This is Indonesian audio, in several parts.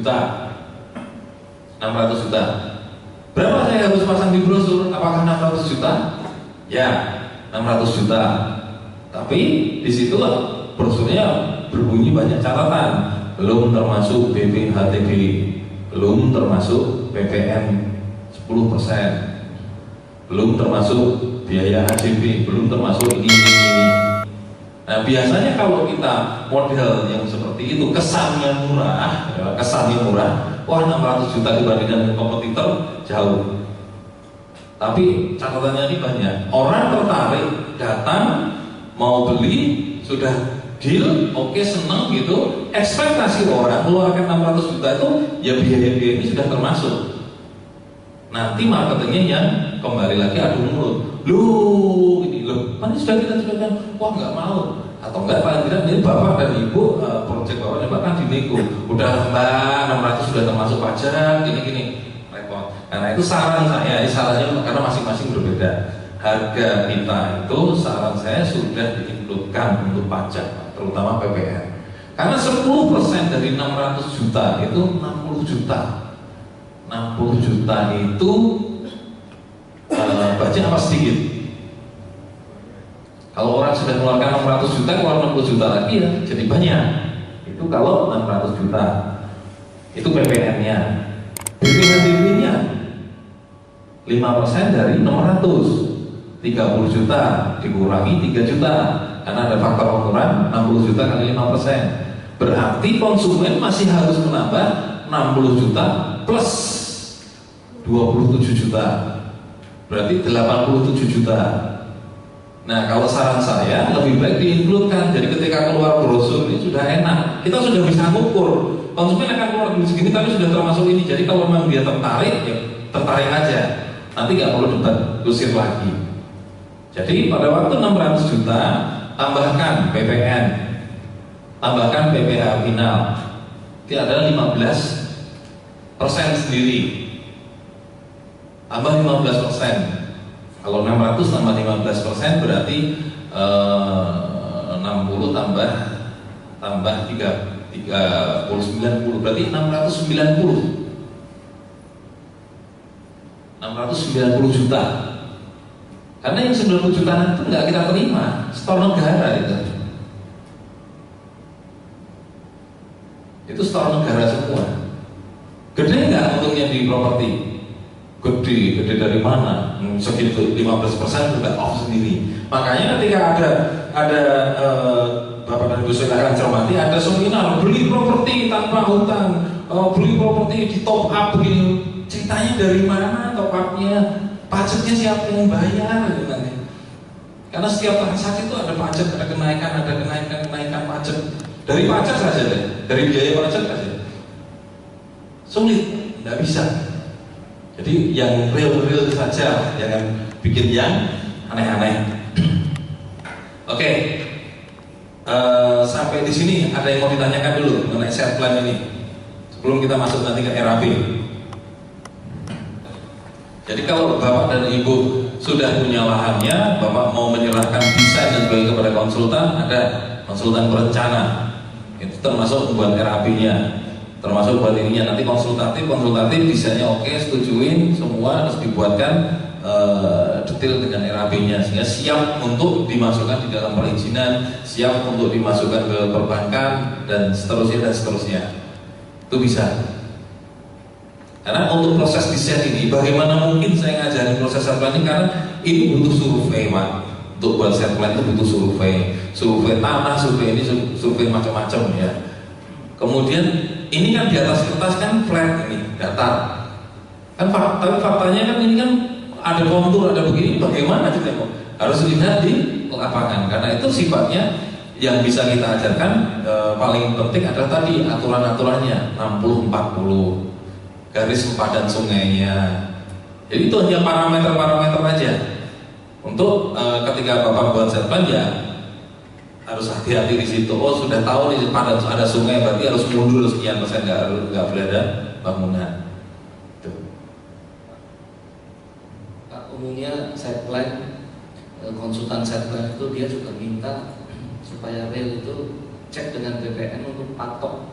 juta. 600 juta. Berapa saya harus pasang di brosur? Apakah 600 juta? Ya, 600 juta. Tapi di situ brosurnya berbunyi banyak catatan. Belum termasuk BPHTB, belum termasuk PPN 10%, belum termasuk biaya HJB, belum termasuk ini. Nah, biasanya kalau kita model yang seperti itu kesannya murah, wah 600 juta dibandingkan dengan kompetitor jauh. Tapi catatannya ini banyak. Orang tertarik, datang, mau beli, sudah deal, oke, senang gitu. Ekspektasi orang mengeluarkan 600 juta itu ya biaya-biaya ini sudah termasuk. Nanti marketingnya yang kembali lagi adu mulut. Kan sudah kita jelaskan, wah nggak mau, atau enggak paling tidak ini bapak dan ibu proyek bapaknya bahkan dinego, udah mbak 600 sudah termasuk pajak, gini repot. Karena itu saran saya, sarannya karena masing-masing berbeda. Harga kita itu saran saya sudah diinkludkan untuk pajak, terutama PPN. Karena 10% dari 600 juta itu 60 juta. 60 juta itu banyak apa sedikit? Kalau orang sudah mengeluarkan 600 juta, keluar 60 juta lagi ya, jadi banyak. Itu kalau 600 juta. Itu PPN-nya. BPHTB-nya 5% dari 600, 30 juta dikurangi 3 juta. Karena ada faktor pengurangan 60 juta kali 5%. Berarti konsumen masih harus menambah 60 juta plus 27 juta. Berarti 87 juta. Nah, kalau saran saya lebih baik diinkludkan. Jadi ketika keluar brosur ini sudah enak, kita sudah bisa mengukur konsumen akan keluar duit segini tapi sudah termasuk ini. Jadi kalau memang dia tertarik, ya tertarik aja. Nanti nggak perlu debat kusir lagi. Jadi pada waktu 600 juta tambahkan PPN, tambahkan PPh final, itu ada 15% sendiri. Tambah 15%. Kalau 600 tambah 15% berarti 60 tambah 90 berarti 690 juta. Karena yang 90 juta itu nggak kita terima, setor negara itu setor negara semua. Gede nggak untungnya di properti? Gede dari mana? Segitu 15% sudah off sendiri. Makanya ketika ada Bapak dan Ibu silakan cermati, ada seminar beli properti tanpa hutang, beli properti di top up begini. Ceritanya dari mana top upnya? Pajaknya siapa yang bayar? Gitu nanti. Karena setiap transaksi itu ada pajak, ada kenaikan pajak. Dari pajak saja deh, dari biaya pajak saja. Sulit, nggak bisa. Jadi yang real saja, jangan bikin yang aneh-aneh. Oke, sampai di sini ada yang mau ditanyakan dulu mengenai set plan ini sebelum kita masuk nanti ke RAP. Jadi kalau Bapak dan Ibu sudah punya lahannya, Bapak mau menyerahkan desain dan sebagainya kepada konsultan, ada konsultan perencana, itu termasuk membuat RAP-nya, termasuk buat ininya. Nanti konsultatif desainnya oke, setujuin semua, harus dibuatkan detail dengan RAP-nya sehingga siap untuk dimasukkan di dalam perizinan, siap untuk dimasukkan ke perbankan dan seterusnya. Itu bisa. Karena untuk proses desain ini, bagaimana mungkin saya ngajarin proses set plan ini, karena ini butuh survei, Pak. Untuk buat set plan itu butuh survei tanah, survei ini, survei macam-macam ya. Kemudian ini kan di atas kertas kan flat ini, datar. Kan tapi faktanya kan ini kan ada kontur, ada begini, bagaimana kita harus lihat di lapangan. Karena itu sifatnya yang bisa kita ajarkan paling penting adalah tadi aturan-aturannya 60-40, garis sempadan sungainya. Jadi itu hanya parameter-parameter aja. Untuk ketika Bapak buat set plan ya harus hati-hati di situ. Oh sudah tahu di sempadan ada sungai berarti harus mundur sekian persen, nggak boleh ada bangunan. Umumnya set plan, konsultan set plan itu dia juga minta supaya real itu cek dengan BPN untuk patok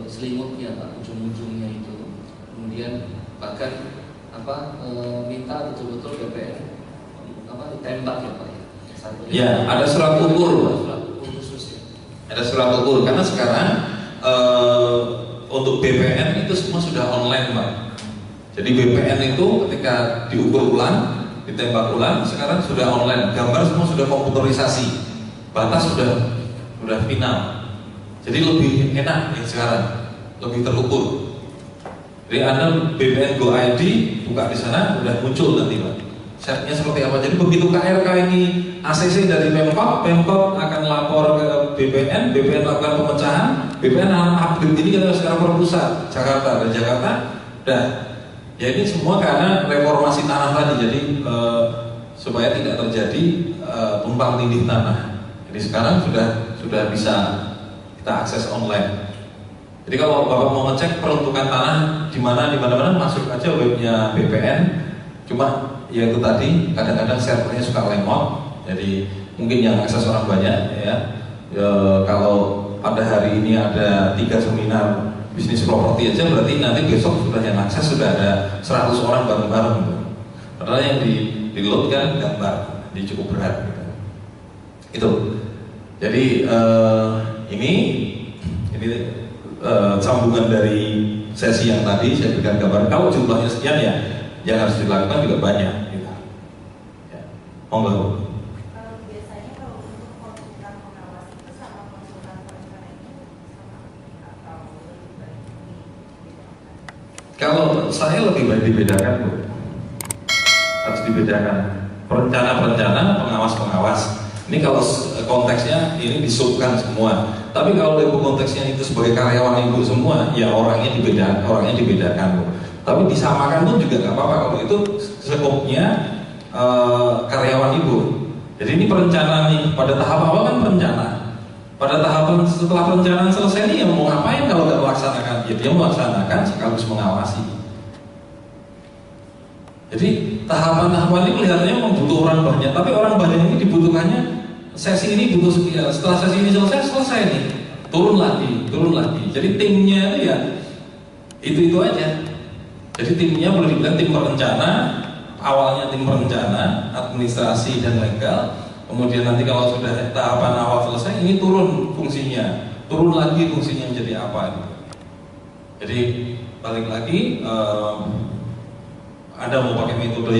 selimutnya Pak, ujung-ujungnya itu. Kemudian bahkan minta betul-betul BPN ditembak ya Pak ya. Ya, ada surat ukur. Surat ukur khusus ya. Ada surat ukur karena sekarang untuk BPN itu semua sudah online Pak. Jadi BPN itu ketika diukur ulang, ditembak ulang, sekarang sudah online. Gambar semua sudah komputerisasi, batas sudah final. Jadi lebih enak ya sekarang, lebih terukur. Jadi Anda BPN Go ID buka di sana, udah muncul nanti Pak. Setnya seperti apa? Jadi begitu KRK ini ACC dari Pemkot akan lapor ke BPN lakukan pemecahan, BPN akan update ini kita sekarang per pusat Jakarta dan Jakarta. Udah. Ya ini semua karena reformasi tanah tadi. Jadi supaya tidak terjadi tumpang tindih tanah. Jadi sekarang sudah bisa kita akses online. Jadi kalau Bapak mau ngecek peruntukan tanah di mana masuk aja webnya BPN. Cuma ya itu tadi kadang-kadang servernya suka lemot. Jadi mungkin yang akses orang banyak ya. Kalau pada hari ini ada 3 seminar bisnis properti aja, berarti nanti besok sudah yang akses sudah ada 100 orang bareng-bareng gitu. Padahal yang di load kan gambar, jadi cukup berat gitu. Itu. Jadi ini sambungan dari sesi yang tadi saya berikan gambar. Kalau jumlahnya sekian ya, yang harus dilakukan juga banyak. Gitu. Ya. Monggo. Biasanya kalau untuk konsultan pengawas itu sama konsultan perencana itu sama atau lebih baik dibedakan? Kalau saya lebih baik dibedakan Bu. Harus dibedakan. Perencana, pengawas. Ini kalau konteksnya ini disubkan semua. Tapi kalau ibu konteksnya itu sebagai karyawan ibu semua, ya orangnya dibedakan Bu. Tapi disamakan pun juga nggak apa-apa kalau itu skopnya karyawan ibu. Jadi ini perencanaan nih, pada tahap awal kan perencana. Pada tahapan setelah perencanaan selesai nih, yang mau ngapain kalau nggak melaksanakan? Ya dia melaksanakan sekaligus mengawasi. Jadi tahapan-tahapan ini kelihatannya membutuhkan orang banyak, tapi orang banyak ini dibutuhkannya sesi ini butuh sekian. Setelah sesi ini selesai nih, turun lagi. Jadi timnya itu ya itu aja. Jadi timnya boleh dibilang tim perencana, awalnya tim perencana, administrasi dan legal. Kemudian nanti kalau sudah tahapan awal selesai, ini turun lagi fungsinya menjadi apa? Gitu. Jadi balik lagi, Anda mau pakai metode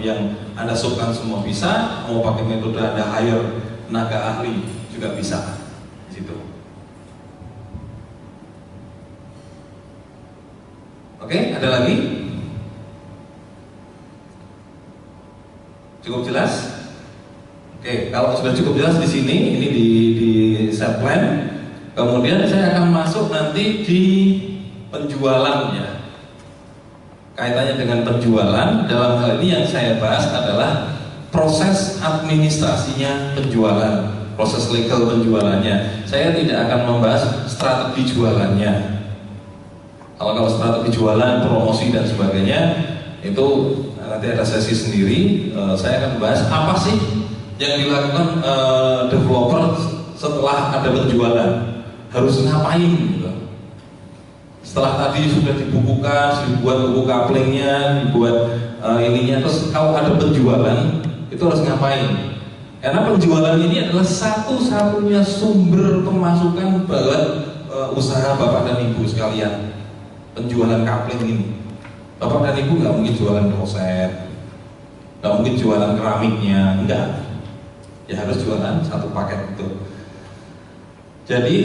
yang Anda subkan semua bisa, mau pakai metode Anda hire tenaga ahli juga bisa di situ. Oke, ada lagi? Cukup jelas? Oke, kalau sudah cukup jelas di sini, ini di set plan. Kemudian saya akan masuk nanti di penjualan ya. Kaitannya dengan penjualan, dalam hal ini yang saya bahas adalah proses administrasinya penjualan, proses legal penjualannya. Saya tidak akan membahas strategi jualannya. Kalau strategi jualan, promosi dan sebagainya itu nanti ada sesi sendiri. Saya akan bahas apa sih yang dilakukan developer setelah ada penjualan, harus ngapain gitu. Setelah tadi sudah dibukukan, dibuat buku kaplingnya, dibuat ininya, terus kalau ada penjualan itu harus ngapain? Karena penjualan ini adalah satu-satunya sumber pemasukan buat usaha Bapak dan Ibu sekalian. Penjualan kapling ini, Bapak dan Ibu nggak mungkin jualan kloset, nggak mungkin jualan keramiknya, enggak. Ya harus jualan satu paket itu. Jadi,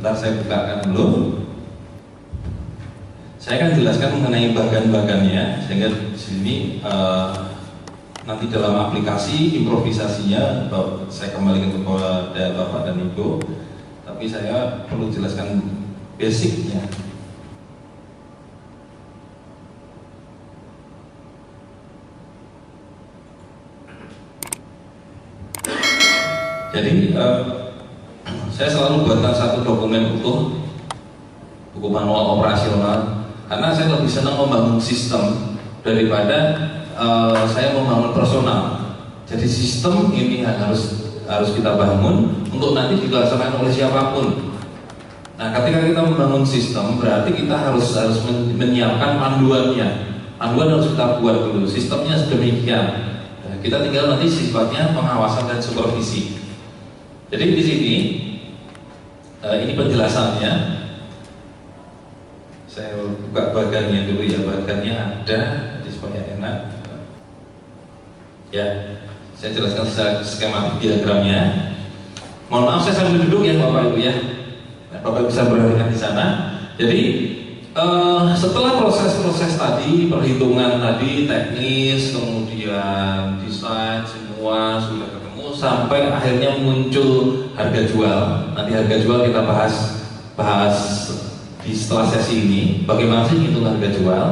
ntar saya bukakan dulu. Saya akan jelaskan mengenai bagan-bagannya, sehingga di sini nanti dalam aplikasi improvisasinya saya kembalikan kepada Bapak dan Ibu. Tapi saya perlu jelaskan basicnya. Jadi saya selalu buatkan satu dokumen utuh, buku manual operasional, karena saya lebih senang membangun sistem daripada saya membangun personal. Jadi sistem ini harus kita bangun untuk nanti dilaksanakan oleh siapapun. Nah, ketika kita membangun sistem, berarti kita harus menyiapkan panduannya. Panduan harus kita buat dulu, sistemnya sedemikian. Nah, kita tinggal nanti sifatnya pengawasan dan supervisi. Jadi di sini ini penjelasannya. Saya buka bagannya dulu ya, bagannya ada, jadi supaya enak. Ya, saya jelaskan secara skematik diagramnya. Mohon maaf saya sambil duduk ya Bapak Ibu ya. Bapak bisa perhatikan di sana. Jadi setelah proses-proses tadi, perhitungan tadi, teknis, kemudian desain, semua sudah ketemu sampai akhirnya muncul harga jual. Nanti harga jual kita bahas di setelah sesi ini. Bagaimana sih hitung harga jual?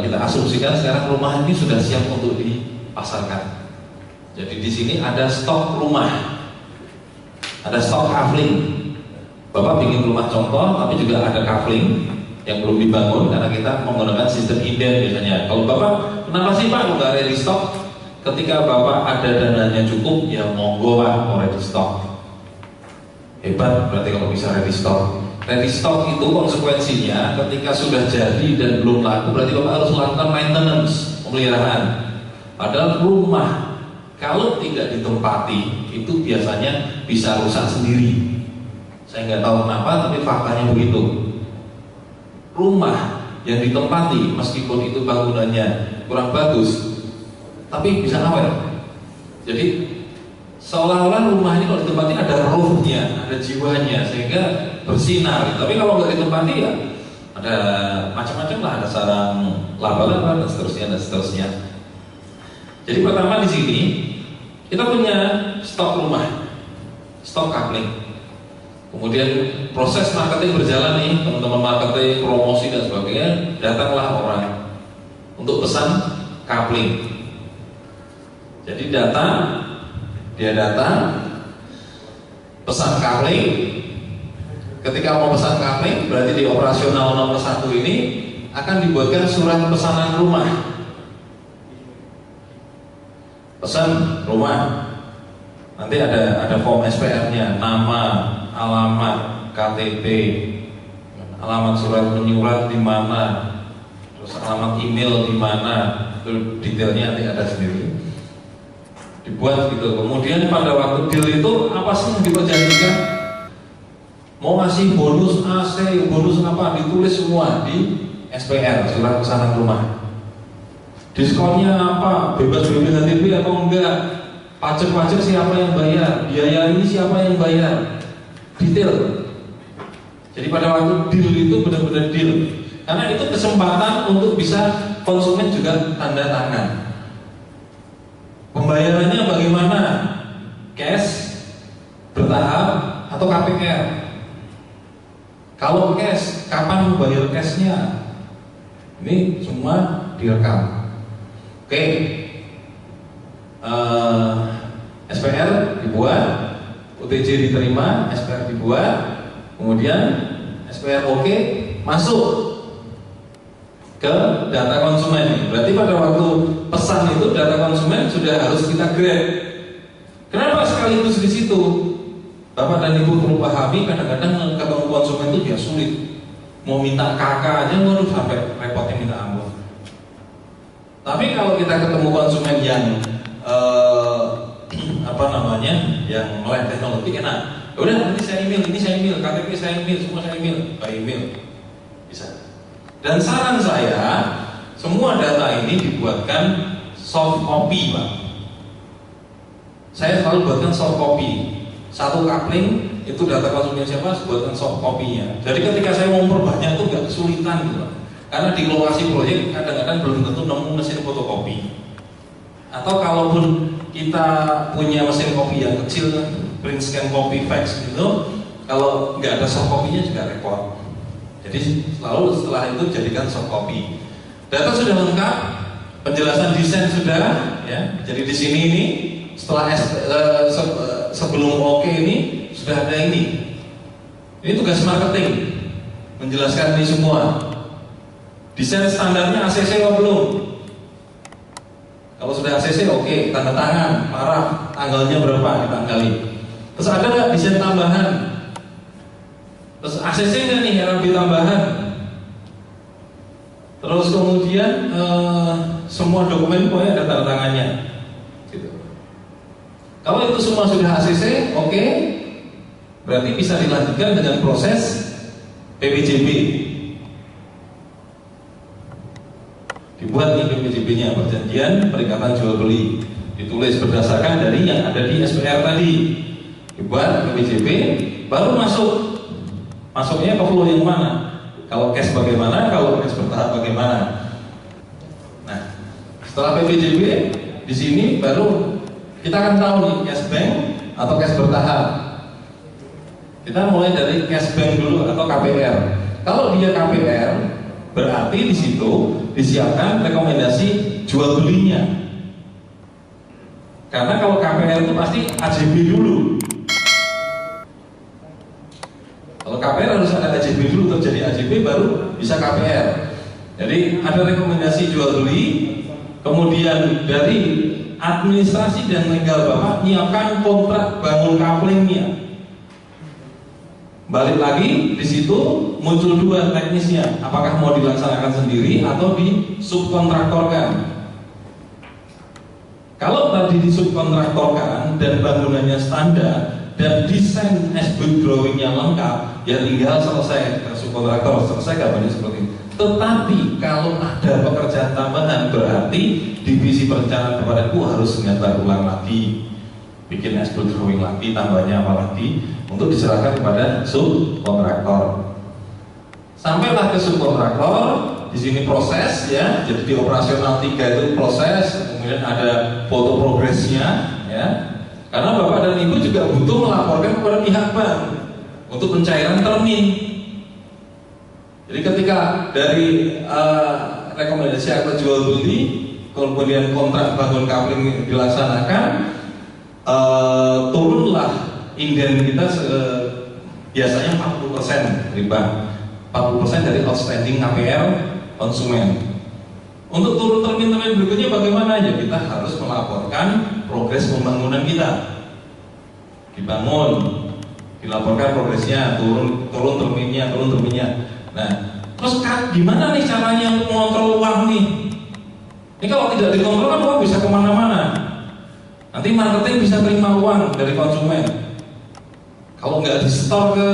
Kita asumsikan sekarang rumah ini sudah siap untuk dipasarkan. Jadi di sini ada stok rumah, ada stok kafling. Bapak bikin rumah contoh, tapi juga ada kafling yang belum dibangun karena kita menggunakan sistem inden biasanya. Kalau Bapak, kenapa sih Pak nggak ready stock? Ketika Bapak ada dananya cukup, ya monggo Pak mau ready stock. Hebat berarti kalau bisa ready stock. Ready stock itu konsekuensinya ketika sudah jadi dan belum laku, berarti Bapak harus melakukan maintenance, pemeliharaan. Padahal rumah kalau tidak ditempati itu biasanya bisa rusak sendiri. Saya nggak tahu kenapa, tapi faktanya begitu. Rumah yang ditempati meskipun itu bangunannya kurang bagus, tapi bisa awet. Jadi seolah-olah rumah ini kalau ditempati ada rohnya, ada jiwanya, sehingga bersinar. Tapi kalau nggak ditempati ya ada macam-macam lah, ada sarang laba-laba dan seterusnya dan seterusnya. Jadi pertama di sini kita punya stok rumah, stok kapling. Kemudian proses marketing berjalan nih, teman-teman marketing, promosi dan sebagainya, datanglah orang untuk pesan kapling. Jadi dia datang pesan kapling. Ketika mau pesan kapling, berarti di operasional nomor 1 ini akan dibuatkan surat pesanan rumah. Pesan rumah. Nanti ada form SPR-nya, nama, alamat, KTP, alamat surat menyurat di mana, terus alamat email di mana, itu detailnya nanti ada sendiri. Dibuat gitu. Kemudian pada waktu deal itu apa sih yang diperjanjikan? Mau ngasih bonus AC, bonus apa, ditulis semua di SPR, surat pesanan rumah. Diskonnya apa? Bebas BPKB atau enggak? Pajak-pajak siapa yang bayar? Biaya ini siapa yang bayar? Detail. Jadi pada waktu deal itu benar-benar deal. Karena itu kesempatan untuk bisa konsumen juga tanda tangan. Pembayarannya bagaimana? Cash, bertahap, atau KPR? Kalau cash, kapan membayar cashnya? Ini semua direkam. Oke. SPR dibuat, UTJ diterima, SPR dibuat, kemudian SPR oke, masuk ke data konsumen. Berarti pada waktu pesan itu data konsumen sudah harus kita grab. Kenapa sekaligus di situ? Bapak dan Ibu perlu pahami, kadang-kadang ketemu konsumen itu dia sulit. Mau minta kakak aja, waduh sampai repotnya minta ampun. Tapi kalau kita ketemu konsumen yang yang melek teknologi enak. Ya udah nanti saya email, ini saya email, KTP saya email, semua saya email, by email bisa. Dan saran saya, semua data ini dibuatkan soft copy, Pak. Saya selalu buatkan soft copy. Satu kapling itu data konsumen siapa, buatkan soft copy-nya. Jadi ketika saya mau memperbanyak itu nggak kesulitan gitu, Pak. Karena di lokasi proyek kadang-kadang belum tentu nemu mesin fotokopi. Atau kalaupun kita punya mesin kopi yang kecil, print scan copy fax gitu, kalau nggak ada soft copy-nya juga repot. Jadi selalu setelah itu jadikan soft copy. Data sudah lengkap, penjelasan desain sudah, ya. Jadi di sini ini setelah sebelum oke ini sudah ada ini. Ini tugas marketing, menjelaskan ini semua. Desain standarnya ACC atau belum? Kalau sudah ACC oke, tanda tangan, paraf, tanggalnya berapa ditanggali. Terus ada nggak desain tambahan? Terus ACC-nya nih RAB tambahan. Terus kemudian semua dokumen pokoknya ada tanda tangannya. Gitu. Kalau itu semua sudah ACC, oke, berarti bisa dilanjutkan dengan proses PPJB. Dibuat nih PPJB-nya, perjanjian perikatan jual beli, ditulis berdasarkan dari yang ada di SPR tadi. Dibuat PPJB, baru masuknya ke flow yang mana? Kalau cash bagaimana, kalau cash bertahap bagaimana? Nah, setelah PPJB di sini baru kita akan tahu nih cash bank atau cash bertahap. Kita mulai dari cash bank dulu atau KPR. Kalau dia KPR, berarti di situ disiapkan rekomendasi jual belinya. Karena kalau KPR itu pasti AJB dulu. Kalau KPR harus ada AJB dulu, terjadi AJB baru bisa KPR. Jadi ada rekomendasi jual beli, kemudian dari administrasi dan legal Bapak nyiapkan kontrak bangun kaplingnya. Balik lagi di situ muncul dua teknisnya, apakah mau dilaksanakan sendiri atau di subkontraktorkan. Kalau tadi di subkontraktorkan dan bangunannya standar dan desain as-built drawingnya lengkap, ya tinggal selesai subkontraktor selesai gambarnya seperti itu. Tetapi kalau ada pekerjaan tambahan, berarti divisi perencanaan kepada itu harus nyetar ulang lagi, bikin as-built drawing lagi, tambahnya apa lagi untuk diserahkan kepada subkontraktor. Sampailah ke subkontraktor, di sini proses ya, jadi di operasional 3 itu proses, kemudian ada foto progresnya ya. Karena Bapak dan Ibu juga butuh melaporkan kepada pihak bank untuk pencairan termin. Jadi ketika dari rekomendasi akta jual beli, kemudian kontrak bangun kapling dilaksanakan, turunlah inden kita biasanya 40% dari bank, 40% dari outstanding KPR konsumen. Untuk turun termin-termin berikutnya bagaimana ya? Kita harus melaporkan progres pembangunan kita. Dibangun, dilaporkan progresnya, turun terminnya. Nah, terus gimana nih caranya untuk mengontrol uang nih? Ini kalau tidak dikontrol kan uang bisa kemana-mana. Nanti marketing bisa terima uang dari konsumen. Kalau nggak di store ke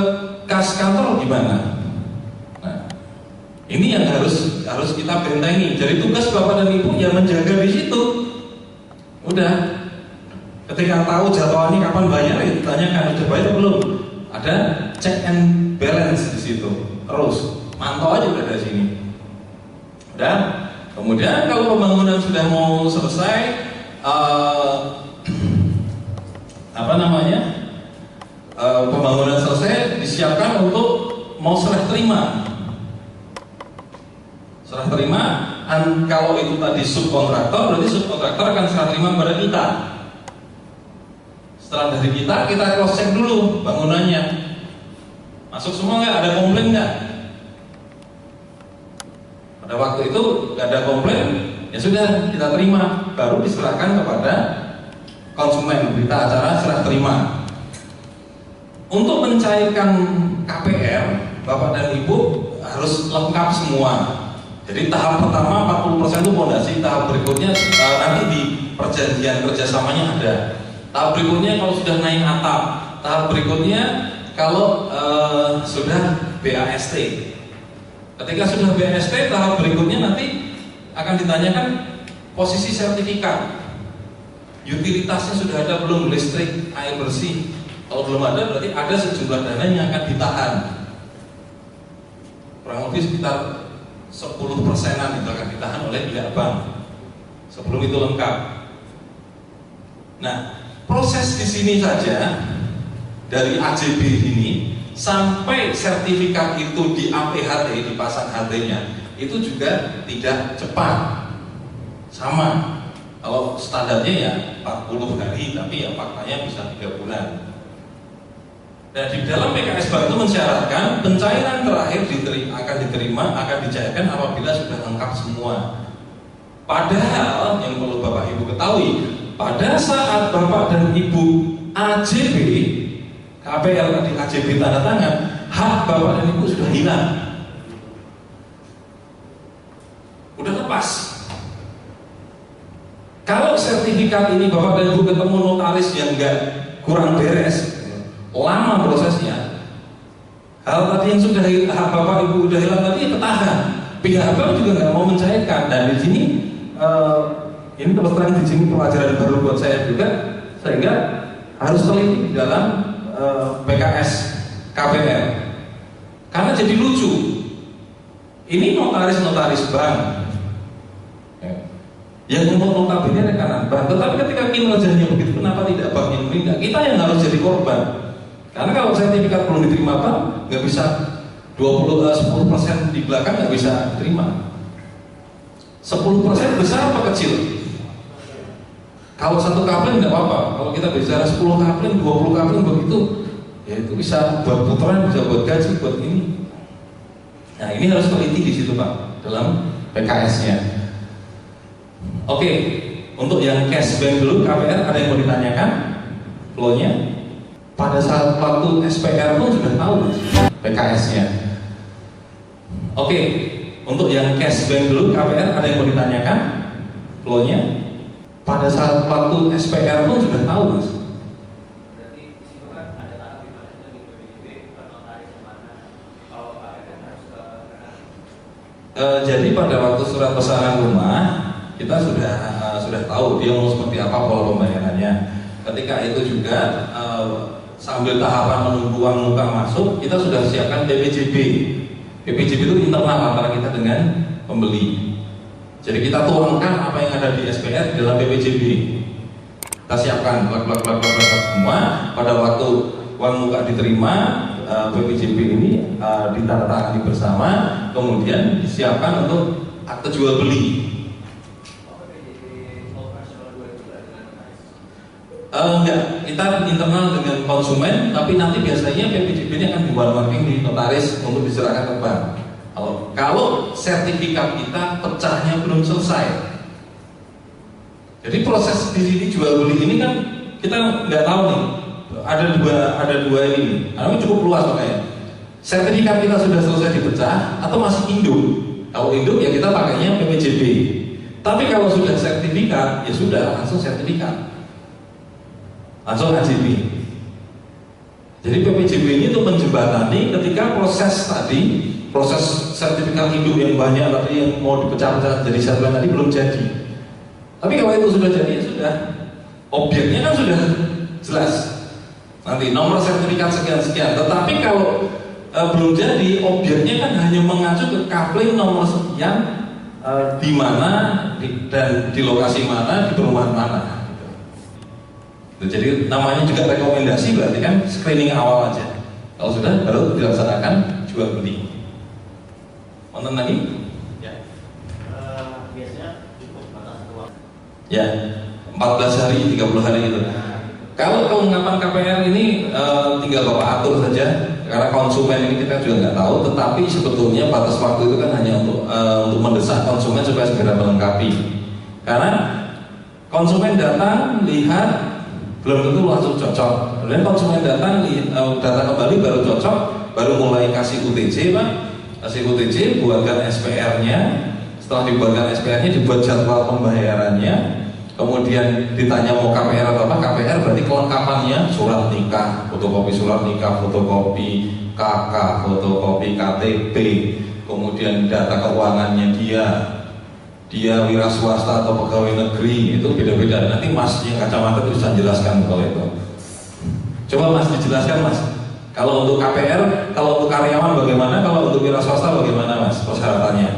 kas kantor gimana? Ini yang harus kita bentengi. Jadi tugas Bapak dan Ibu ya menjaga di situ. Udah, ketika tahu jadwalnya kapan bayar, ya ditanyakan udah bayar belum. Ada check and balance di situ. Terus mantau aja udah dari sini. Udah. Kemudian kalau pembangunan sudah mau selesai, pembangunan selesai, disiapkan untuk mau serah terima. Serah terima, kalau itu tadi subkontraktor, berarti subkontraktor akan serah terima kepada kita. Setelah dari kita cross check dulu bangunannya, masuk semua nggak, ada komplain nggak? Pada waktu itu nggak ada komplain, ya sudah kita terima, baru diserahkan kepada konsumen, berita acara serah terima. Untuk mencairkan KPR, Bapak dan Ibu harus lengkap semua. Jadi tahap pertama 40% itu fondasi, tahap berikutnya nanti di perjanjian kerjasamanya ada. Tahap berikutnya kalau sudah naik atap, tahap berikutnya kalau sudah BAST. Ketika sudah BAST, tahap berikutnya nanti akan ditanyakan posisi sertifikat. Utilitasnya sudah ada belum, listrik, air bersih. Kalau belum ada berarti ada sejumlah dana yang akan ditahan. Kurang lebih sekitar 10%-an itu akan ditahan oleh pihak bank sebelum itu lengkap. Nah, proses di sini saja dari AJB ini sampai sertifikat itu di APHT, dipasang HT-nya, itu juga tidak cepat. Sama. Kalau standarnya ya 40 hari, tapi ya faktanya bisa 3 bulan. Dan di dalam PKS Bank itu mensyaratkan pencairan terakhir akan dicairkan apabila sudah lengkap semua. Padahal yang perlu Bapak Ibu ketahui, pada saat Bapak dan Ibu AJB, KPR tadi AJB tanda tangan, hak bapak dan ibu sudah hilang, udah lepas. Kalau sertifikat ini bapak dan ibu ketemu notaris yang enggak kurang beres, lama prosesnya, hal tadi yang sudah hak bapak ibu udah hilang tadi ketahan, pihak bank juga nggak mau mencairkan. Dan di sini ini terus terang di sini pelajaran baru buat saya juga, sehingga harus teliti di dalam PKS KPR. Karena jadi lucu, ini notaris bank yang untuk notabene rekanan bank, tetapi ketika kinerjanya begitu, kenapa tidak bank yang menindak? Kita yang harus jadi korban. Karena kalau sertifikat belum diterima bank, nggak bisa 10% di belakang nggak bisa terima. 10% besar apa kecil? Kalau satu kapling nggak apa-apa. Kalau kita bicara 10 kapling, 20 kapling begitu, ya itu bisa buat putaran, bisa buat gaji, buat ini. Nah ini harus teliti di situ Pak, dalam PKS-nya. Oke, untuk yang cash bank dulu, KPR ada yang mau ditanyakan? Flow-nya? Pada saat waktu SPR pun sudah tahu PKS-nya. Oke, untuk yang cash bank dulu, KPR ada yang mau ditanyakan? Flow-nya? Pada saat waktu SPR pun sudah tahu. Berarti di situ kan ada tahap di mana di PBB bukan notaris yang mana. Kalau KPR harus ke jadi pada waktu surat pesanan rumah kita sudah tahu dia mau seperti apa pola pembayarannya. Ketika itu juga sambil tahapan menunggu uang muka masuk, kita sudah siapkan PPJB. PPJB itu internal antara kita dengan pembeli. Jadi kita tuangkan apa yang ada di SPR dalam PPJB. Kita siapkan blak semua. Pada waktu uang muka diterima, PPJB ini ditandatangani bersama, kemudian disiapkan untuk akte jual beli. Enggak, kita internal dengan konsumen, tapi nanti biasanya PPJB ini akan di-warmarking di notaris untuk diserahkan ke bank. Kalau sertifikat kita pecahnya belum selesai, jadi proses di sini jual beli ini kan kita nggak tahu nih, ada dua ini, karena cukup luas makanya. Sertifikat kita sudah selesai dipecah atau masih induk? Kalau induk ya kita pakainya PPJB. Tapi kalau sudah sertifikat ya sudah langsung sertifikat. Langsung AJB. Jadi PPJB ini untuk menjembatani ketika proses sertifikat hidup yang banyak tadi yang mau dipecah-pecah jadi satuan tadi belum jadi. Tapi kalau itu sudah jadi ya sudah, objeknya kan sudah jelas. Nanti nomor sertifikat sekian-sekian. Tetapi kalau belum jadi, objeknya kan hanya mengacu ke kapling nomor sekian, di mana dan di lokasi mana, di perumahan mana. Jadi namanya juga rekomendasi, berarti kan screening awal aja. Kalau sudah baru dilaksanakan jual beli. Nonton lagi? Ya. Biasanya cukup batas waktu. Ya, 14 hari, 30 hari gitu. Kalau pengungkapan KPR ini tinggal Bapak atur saja, karena konsumen ini kita juga nggak tahu. Tetapi sebetulnya batas waktu itu kan hanya untuk mendesak konsumen supaya segera melengkapi. Karena konsumen datang lihat belum tentu langsung cocok. Kemudian konsumen datang kembali baru cocok, baru mulai kasih UTC Pak, kasih UTC, buatkan SPR-nya. Setelah dibuatkan SPR-nya, dibuat jadwal pembayarannya. Kemudian ditanya mau KPR atau apa? KPR berarti kelengkapannya surat nikah, fotokopi surat nikah, fotokopi KK, fotokopi KTP, kemudian data keuangannya dia wira swasta atau pegawai negeri, itu beda-beda. Nanti Mas yang kacamata itu bisa jelaskan kalau itu. Coba Mas dijelaskan Mas. Kalau untuk KPR, kalau untuk karyawan bagaimana? Kalau untuk wira swasta bagaimana Mas persyaratannya?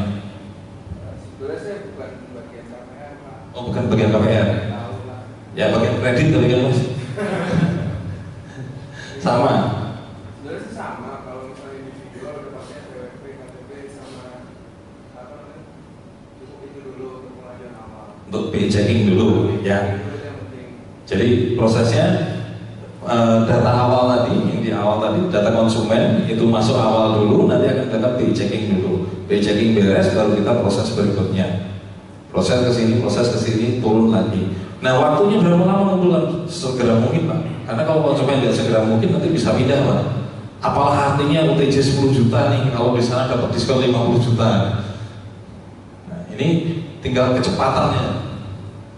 Sebenarnya saya bukan bagian KPR Pak. Oh bukan bagian KPR. Ya bagian kredit tapi kan Mas. Sama. Sebenarnya sih sama. Kalau misalnya individual udah pakai PWP, KTP sama apa namanya? Cukup itu dulu untuk pengajuan awal. Untuk checking dulu ya. Itu yang penting. Jadi prosesnya data awal tadi, yang di awal tadi data konsumen itu masuk awal dulu, nanti akan kita checking dulu. Checking beres, baru kita proses berikutnya. Proses kesini, turun lagi. Nah waktunya berapa lama mengumpulkan? Segera mungkin Pak. Karena kalau konsumen tidak segera mungkin nanti bisa pindah Pak. Apalah artinya UTJ 10 juta nih kalau di sana dapat diskon 50 juta. Nah, ini tinggal kecepatannya.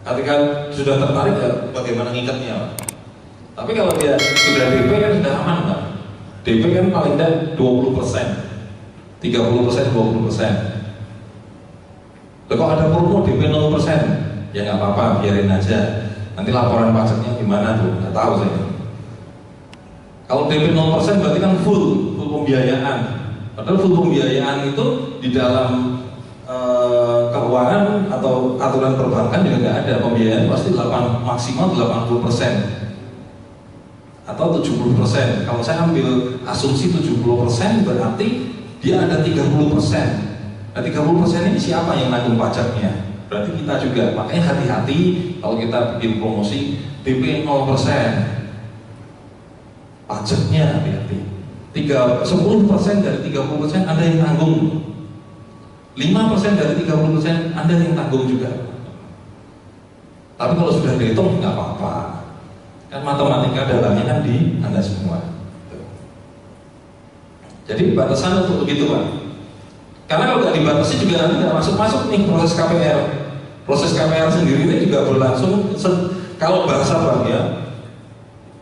Ketika sudah tertarik ya bagaimana ngikatnya. Tapi kalau dia sudah DP kan sudah aman Pak. DP kan paling tidak 20%, 30%, 20%. Kalau ada promo DP 0%, ya nggak apa-apa, biarin aja. Nanti laporan pajaknya gimana tuh, nggak tahu saya. Kalau DP 0% berarti kan full pembiayaan. Padahal full pembiayaan itu di dalam keuangan atau aturan perbankan juga nggak ada. Pembiayaan pasti maksimal 80% atau 70%. Kalau saya ambil asumsi 70%, berarti dia ada 30%. Nah 30% ini siapa yang nanggung pajaknya? Berarti kita juga. Makanya hati-hati kalau kita bikin promosi DP 0%. Pajaknya hati-hati. 10% dari 30% Anda yang tanggung. 5% dari 30% Anda yang tanggung juga. Tapi kalau sudah dihitung nggak apa-apa. Kan matematika dalamnya kan di Anda semua. Jadi batasan untuk begitu Pak. Karena kalau nggak dibatasi juga nanti nggak masuk nih proses KPR. Proses KPR sendiri ini juga berlangsung. Kalau bahasa Bang ya,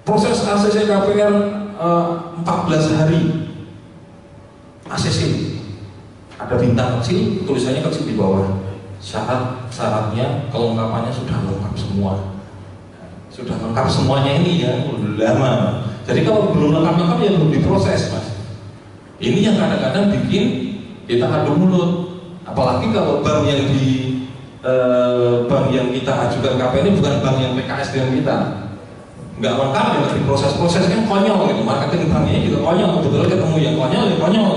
proses ACC KPR 14 hari. ACC ada bintang kecil, tulisannya kecil di bawah. Syaratnya kelengkapannya sudah lengkap semua. Sudah lengkap semuanya ini ya, udah lama. Jadi kalau belum lengkap ya belum diproses Mas. Ini yang kadang-kadang bikin kita adu mulut. Apalagi kalau bank yang bank yang kita ajukan KPR ini bukan bank yang PKS dengan kita. Nggak lengkap ya di proses-proses kan konyol gitu. Marketing banknya juga konyol. Betul ketemu yang konyol ya konyol.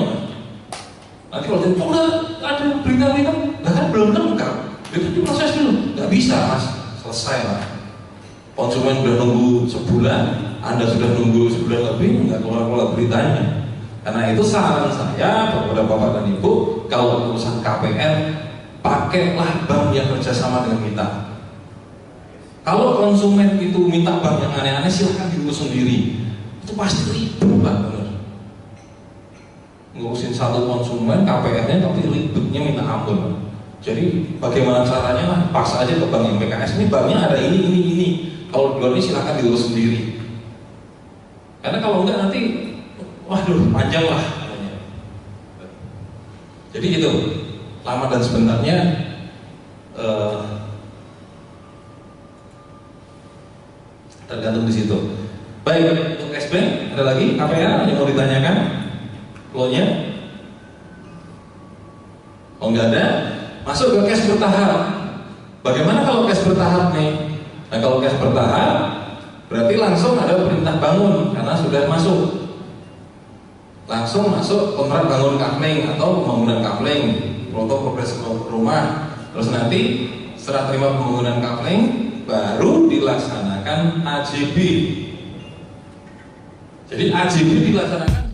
Nanti kalau dia udah ada berita-berita, kan belum lengkap. Itu diproses dulu. Nggak bisa Mas, selesai lah. Konsumen sudah nunggu sebulan, Anda sudah nunggu sebulan lebih, nggak keluar beritanya. Karena itu saran saya kepada Bapak dan Ibu, kalau urusan KPR, pakailah bank yang kerjasama dengan kita. Kalau konsumen itu minta bank yang aneh-aneh, silahkan diurus sendiri. Itu pasti ribet Pak, benar. Ngurusin satu konsumen KPR-nya tapi ribetnya minta ampun. Jadi bagaimana caranya lah, paksa aja ke bank yang PKS, ini banknya ada ini. Kalau di luar ini silahkan diurus sendiri. Karena kalau enggak nanti, waduh panjang lah. Jadi itu lama dan sebenarnya tergantung di situ. Baik, untuk S-Bank ada lagi KPR yang mau ditanyakan? Flow-nya? Oh enggak ada. Masuk ke cash bertahap. Bagaimana kalau cash bertahap nih? Nah kalau cash bertahap berarti langsung ada perintah bangun karena sudah masuk. Langsung masuk kontrak bangun kapling atau pembangunan kapling, foto progres rumah. Terus nanti serah terima pembangunan kapling baru dilaksanakan AJB. Jadi AJB dilaksanakan